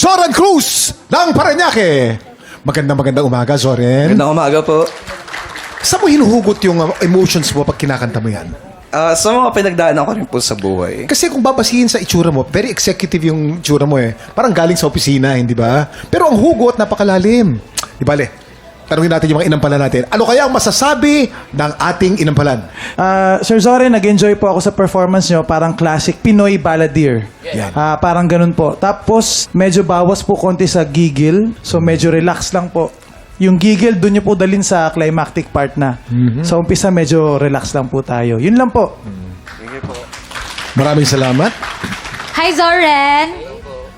Zoran Cruz ng Parañaque. Magandang umaga, Zoran. Magandang umaga po. Saan mo hinuhugot yung emotions mo pag kinakanta mo yan? Sa mga pinagdaanan ko rin po sa buhay. Kasi kung babasihin sa itsura mo, very executive yung itsura mo eh. Parang galing sa opisina, hindi ba? Pero ang hugot, napakalalim. Di bale, tanungin natin yung mga inampalan natin. Ano kaya ang masasabi ng ating inampalan? Sir Zoren, nag-enjoy po ako sa performance nyo. Parang classic Pinoy balladeer. Yan. Parang ganun po. Tapos, medyo bawas po konti sa gigil. So, medyo relax lang po. Yung gigil, doon nyo po dalhin sa climactic part na. Sa umpisa, medyo relax lang po tayo. Yun lang po. Maraming salamat. Hi, Zoren!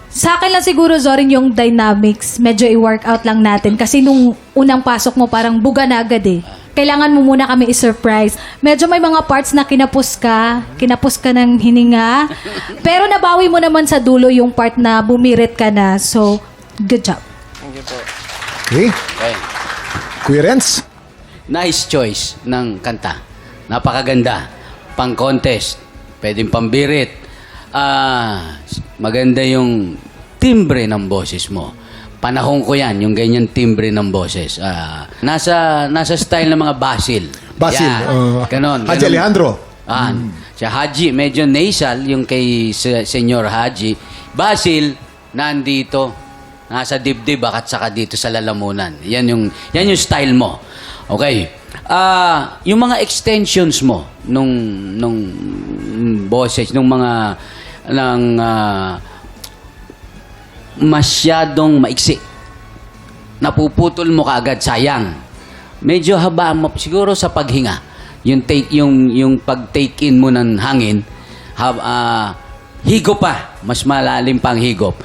Sa akin lang siguro, Zoren, yung dynamics, medyo i-workout lang natin. Kasi nung unang pasok mo, parang buga na agad eh. Kailangan mo muna kami i-surprise. Medyo may mga parts na kinapos ka ng hininga. Pero nabawi mo naman sa dulo yung part na bumirit ka na. So, good job. Okay. Kuya Renz? Nice choice ng kanta. Napakaganda. Pang-contest. Pwedeng pambirit. Maganda yung timbre ng boses mo. Panahon ko yan, yung ganyan timbre ng boses. Nasa style ng mga Basil. Basil. Ganon. Haji Alejandro. Sa Haji, medyo nasal yung kay Senyor Haji. Basil, nandito. Nasa dibdib at saka dito sa lalamunan. Yan yung style mo. Okay. Yung mga extensions mo nung boses, nung mga masyadong maiksi. Napuputol mo kaagad, sayang. Medyo haba mo siguro sa paghinga. Yung pag-take in mo ng hangin, higop pa, mas malalim pang higop.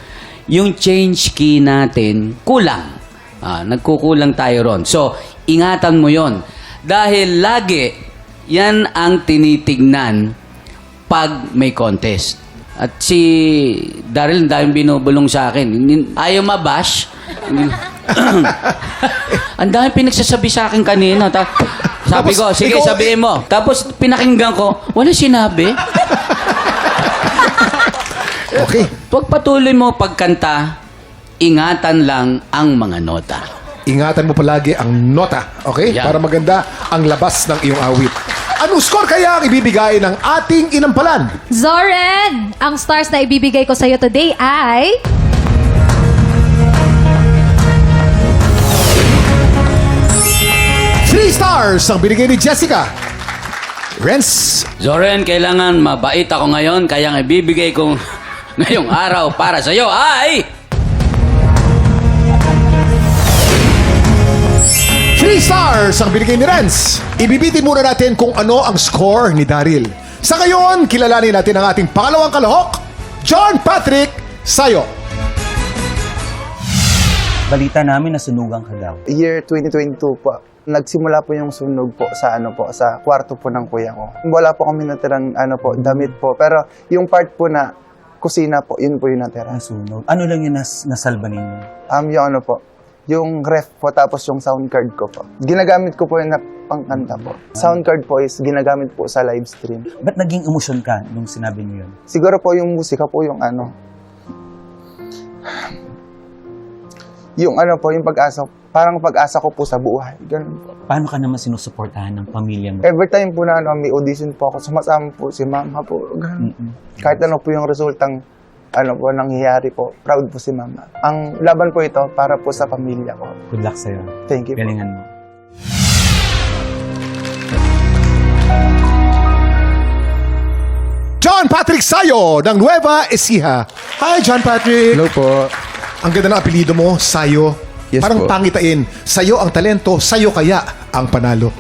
Yung change key natin, kulang. Nagkukulang tayo ron. So, ingatan mo yon. Dahil lagi, yan ang tinitignan pag may contest. At si Daryl, dahil binubulong sa akin, ayaw mabash. Ang dami pinagsasabi sa akin kanina. Sabi ko, sige, sabihin mo. Tapos pinakinggan ko, wala sinabi. Okay. Pagpatuloy mo pagkanta, ingatan lang ang mga nota. Ingatan mo palagi ang nota, okay? Yan. Para maganda ang labas ng iyong awit. Anong score kaya ang ibibigay ng ating inampalan? Zoren! Ang stars na ibibigay ko sa'yo today ay... Three stars ang binigay ni Jessica. Renz, Zoren, kailangan mabait ako ngayon, kaya ang ibibigay kong ngayong araw para sa iyo ay... 3 stars ang binigay ni Renz. Ibibitin muna natin kung ano ang score ni Daryl. Sa ngayon, kilalanin natin ang ating pangalawang kalahok, John Patrick Sayo. Balita namin na sunugan ka daw. Year 2022 po. Nagsimula po yung sunog po sa sa kwarto po ng kuya ko. Wala po kami natirang damit po, pero yung part po na kusina po, yun po yung natira. Nasunog. Ano lang yung nasalba ninyo? Yung yung ref po, tapos yung sound card ko po. Ginagamit ko po yung pangkanta po. Sound card po is ginagamit po sa live stream. Ba't naging emosyon ka nung sinabi niyo yun? Siguro po yung musika po yung yung yung pag-asa, parang pag-asa ko po sa buhay. Ganun po. Paano ka naman sinusuportahan ng pamilya mo? Every time po na may audition po ako, sumasama po si mama po. Ganun. Kahit ano po yung resultang nangyayari po, proud po si mama. Ang laban po ito para po sa pamilya ko. Good luck sa'yo. Thank you po. Galingan mo. John Patrick Sayo ng Nueva Ecija. Hi, John Patrick. Hello po. Ang ganda ng apelido mo, Sayo. Yes Parang po. pangitain. Sayo ang talento, sayo kaya ang panalo.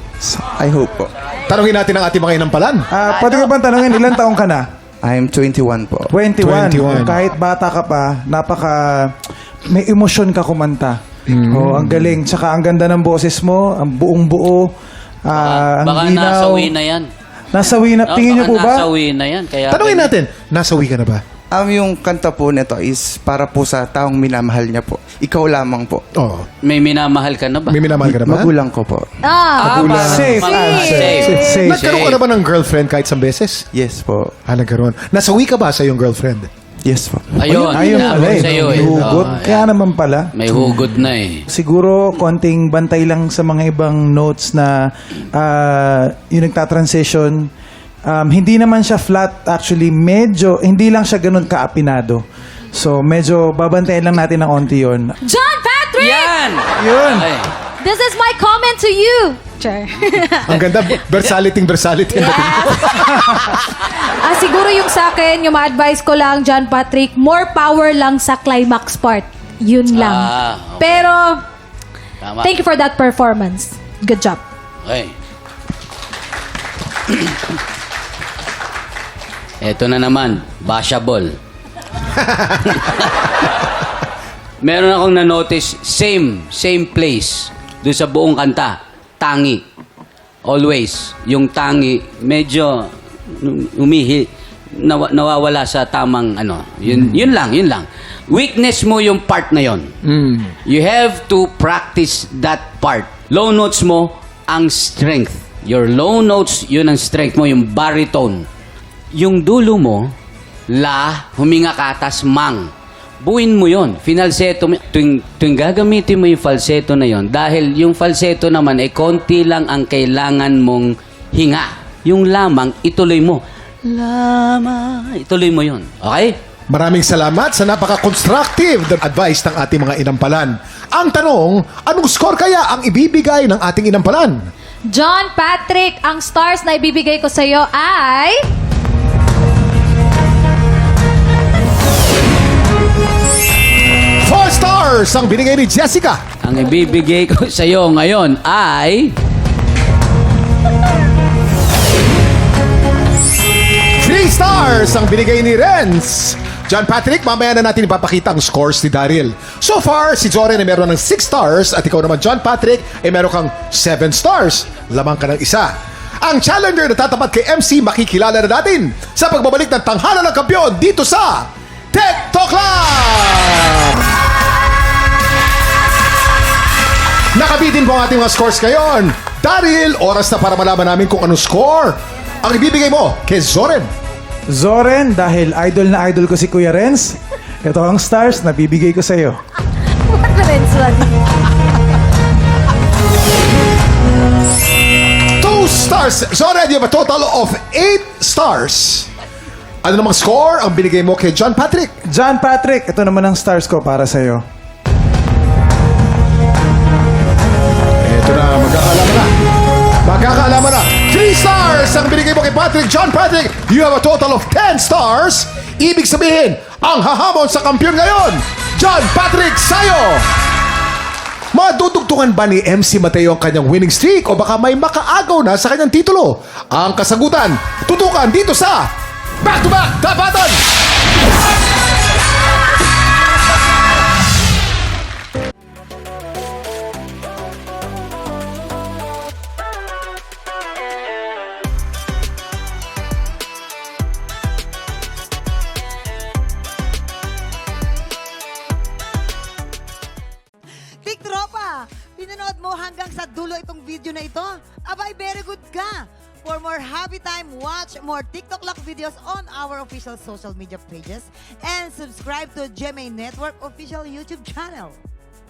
I hope po. Tanungin natin ang ating mga inampalan. Pwede ko bang tanongin, ilan taong ka na? I'm 21 po. 21. 21. Kahit bata ka pa, may emosyon ka kumanta. Ang galing. Tsaka ang ganda ng boses mo, ang buong buo. Ang Baka linaw. nasawi na yan. Nasawi na. Tingin niyo po ba? Nasawi na yan. Kaya Tanungin natin, nasawi ka na ba? Yung kanta po nito is para po sa taong minamahal niya po. Ikaw lamang po. Oh, may minamahal ka na ba? may minamahal ka na ba? Magulang ko po. Magulang. Safe. Safe. Safe. Nagkaroon ka na ba ng girlfriend kahit isang beses? Yes po. Nagkaroon. Nasawi ka ba sa iyong girlfriend? Yes po. Ayun, Ayun pala dapat eh. sa'yo eh. May hugot. Oo, Kaya naman pala. May hugot na eh. Siguro konting bantay lang sa mga ibang notes na yung nagtatransition. Hindi naman siya flat. Actually, hindi lang siya ganun kaapinado. So, medyo babantayan lang natin ng onti yun. John Patrick! Yan! Yun. Okay. This is my comment to you. Char. Ang ganda, versality. Siguro yung sa akin, yung ma-advise ko lang, John Patrick, more power lang sa climax part. Yun lang. Okay. Pero, Tama. thank you for that performance. Good job. Okay. Eto na naman, bashable. Meron akong na-notice, same place. Doon sa buong kanta, tangi. Always. Yung tangi, medyo nawawala sa tamang ano. Yun lang. Weakness mo yung part na yon. You have to practice that part. Low notes mo, ang strength. Your low notes, yun ang strength mo, yung baritone. Yung dulo mo, la, huminga ka, tas mang. Buuin mo yon, finalseto mo. Tuwing gagamitin mo yung falsetto na yon, dahil yung falsetto naman, konti lang ang kailangan mong hinga. Yung lamang, ituloy mo. Ituloy mo yon. Okay? Maraming salamat sa napaka-constructive na advice ng ating mga inampalan. Ang tanong, anong score kaya ang ibibigay ng ating inampalan? John Patrick, ang stars na ibibigay ko sa iyo ay... 4 stars ang binigay ni Jessica. Ang ibibigay ko sa iyo ngayon ay... 3 stars ang binigay ni Renz. John Patrick, mamaya na natin ipapakita ang scores ni Daryl. So far, si Zoren ay meron ng 6 stars at ikaw naman, John Patrick, ay meron kang 7 stars. Lamang ka ng isa. Ang challenger na tatapat kay MC, makikilala na natin sa pagbabalik ng tanghalan ng kampiyon dito sa TikTok Club! Nakabitin po ang ating mga scores ngayon. Daryl, oras na para malaman namin kung anong score ang ibibigay mo kay Zoren. Zoren, dahil idol na idol ko si Kuya Renz, ito ang stars na bibigay ko sa iyo. What the Renz one? 2 stars. Zoren, you have a total of 8 stars. Ano namang score ang binigay mo kay John Patrick? John Patrick, ito naman ang stars ko para sa iyo. Ito na, magkakaalaman na. 3 stars ang binigay mo kay Patrick. John Patrick, you have a total of 10 stars. Ibig sabihin, ang hahamon sa kampiyon ngayon, John Patrick Sayo. Madudugtungan ba ni MC Mateo ang kanyang winning streak o baka may makaagaw na sa kanyang titulo? Ang kasagutan, tutukan dito sa Back to Back Tapatan! Big Tropa, pinanood mo hanggang sa dulo itong video na ito? Abay, very good ka! For more happy time, watch more TikTok Lock videos on our official social media pages and subscribe to GMA Network official YouTube channel.